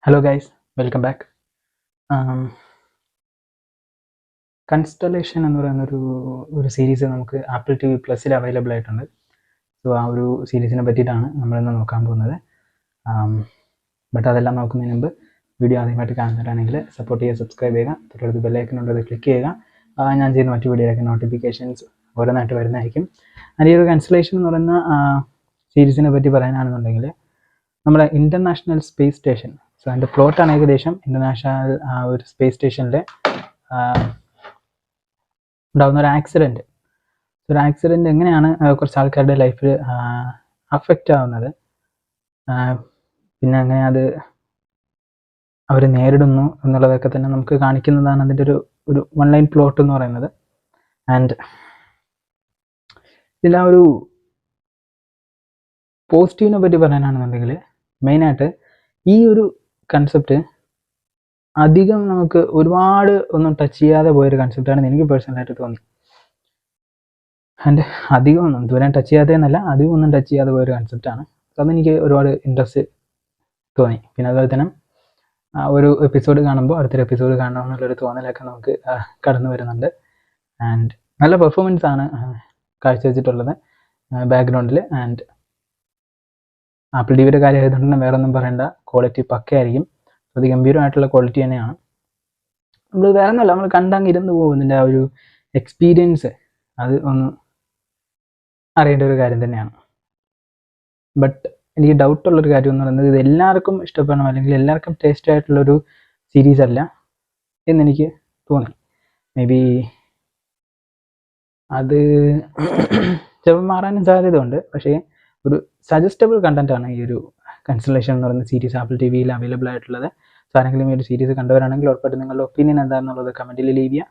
Hello guys, welcome back. Constellation എന്ന് പറയുന്ന ഒരു സീരീസ് നമുക്ക് ആപ്പിൾ TV പ്ലസിൽ അവൈലബിൾ ആയിട്ടുണ്ട്. സോ ആ ഒരു സീരീസിനെ പറ്റിയിട്ടാണ് നമ്മളിന്ന് നോക്കാൻ പോകുന്നത്. ബട്ട് അതെല്ലാം നോക്കുന്നതിന് മുമ്പ് വീഡിയോ ആദ്യമായിട്ട് കാണുന്നവരാണെങ്കിൽ സപ്പോർട്ട് ചെയ്യുക, സബ്സ്ക്രൈബ് ചെയ്യുക, തൊട്ടടുത്ത് ബെല്ലൈക്കൺ ഉണ്ട്, ക്ലിക്ക് ചെയ്യുക. ഞാൻ ചെയ്യുന്ന മറ്റു വീഡിയോയിലൊക്കെ നോട്ടിഫിക്കേഷൻസ് ഓരോന്നായിട്ട് വരുന്നതായിരിക്കും. ഈ ഒരു കൺസ്റ്റലേഷൻ എന്ന് പറയുന്ന സീരീസിനെ പറ്റി പറയാനാണെന്നുണ്ടെങ്കിൽ നമ്മുടെ ഇൻ്റർനാഷണൽ സ്പേസ് സ്റ്റേഷൻ, സോ അതിൻ്റെ പ്ലോട്ടാണ് ഏകദേശം ഇൻ്റർനാഷണൽ ഒരു സ്പേസ് സ്റ്റേഷനിൽ ഉണ്ടാകുന്ന ഒരു ആക്സിഡൻറ്റ് എങ്ങനെയാണ് കുറച്ച് ആൾക്കാരുടെ ലൈഫിൽ അഫക്റ്റ് ആവുന്നത്, പിന്നെ അങ്ങനെ അത് അവർ നേരിടുന്നു എന്നുള്ളതൊക്കെ തന്നെ നമുക്ക് കാണിക്കുന്നതാണ് അതിൻ്റെ ഒരു വൺ ലൈൻ പ്ലോട്ട് എന്ന് പറയുന്നത്. ആൻഡ് ഇതിൽ ഒരു പോസിറ്റീവിനെ പറ്റി പറയാനാണെന്നുണ്ടെങ്കിൽ മെയിനായിട്ട് ഈ ഒരു കൺസെപ്റ്റ് അധികം നമുക്ക് ഒരുപാട് ഒന്നും ടച്ച് ചെയ്യാതെ പോയൊരു കൺസെപ്റ്റാണെന്ന് എനിക്ക് പേഴ്സണലായിട്ട് തോന്നി. ആൻഡ് അധികം ഒന്നും ഇതുവരെ ടച്ച് ചെയ്യാതെ എന്നല്ല, അധികം ഒന്നും ടച്ച് ചെയ്യാതെ പോയൊരു കൺസെപ്റ്റാണ്. അതെനിക്ക് ഒരുപാട് ഇൻട്രസ്റ്റ് തോന്നി. പിന്നെ അതുപോലെ തന്നെ ഒരു എപ്പിസോഡ് കാണുമ്പോൾ അടുത്തൊരു എപ്പിസോഡ് കാണണം എന്നുള്ളൊരു തോന്നലൊക്കെ നമുക്ക് കടന്നു വരുന്നുണ്ട്. ആൻഡ് നല്ല പെർഫോമൻസ് ആണ് കാഴ്ചവെച്ചിട്ടുള്ളത് ബാക്ക്ഗ്രൗണ്ടിൽ. ആൻഡ് ആപ്പിൾ TVയുടെ കാര്യം ആയതുകൊണ്ട് വേറെ ഒന്നും പറയേണ്ട, ക്വാളിറ്റി പക്കയായിരിക്കും. അത് ഗംഭീരമായിട്ടുള്ള ക്വാളിറ്റി തന്നെയാണ്. നമ്മൾ വേറെ ഒന്നുമല്ല, നമ്മൾ കണ്ടങ്ങ് ഇരുന്ന് പോകുന്നതിൻ്റെ ആ ഒരു എക്സ്പീരിയൻസ് അത് ഒന്ന് അറിയേണ്ട ഒരു കാര്യം തന്നെയാണ്. ബട്ട് എനിക്ക് ഡൗട്ടുള്ളൊരു കാര്യം എന്ന് പറയുന്നത് ഇത് എല്ലാവർക്കും ഇഷ്ടപ്പെടണം അല്ലെങ്കിൽ എല്ലാവർക്കും ടേസ്റ്റ് ആയിട്ടുള്ളൊരു സീരീസ് അല്ല എന്നെനിക്ക് തോന്നി. മേ ബി അത് ചിലപ്പോൾ മാറാനും സാധ്യതയുണ്ട്. പക്ഷേ ഒരു സജസ്റ്റബിൾ കണ്ടൻറ്റാണ് ഈ ഒരു കൺസ്റ്റലേഷൻ എന്ന് പറയുന്ന സീരീസ് ആപ്പിൾ TVയിൽ അവൈലബിൾ ആയിട്ടുള്ളത്. സോ ആരെങ്കിലും ഈ ഒരു സീരീസ് കണ്ടവരാണെങ്കിൽ ഉറപ്പായിട്ട് നിങ്ങളുടെ ഒപ്പീനിയൻ എന്താണെന്നുള്ളത് കമൻറ്റിൽ ലീവ് ചെയ്യുക.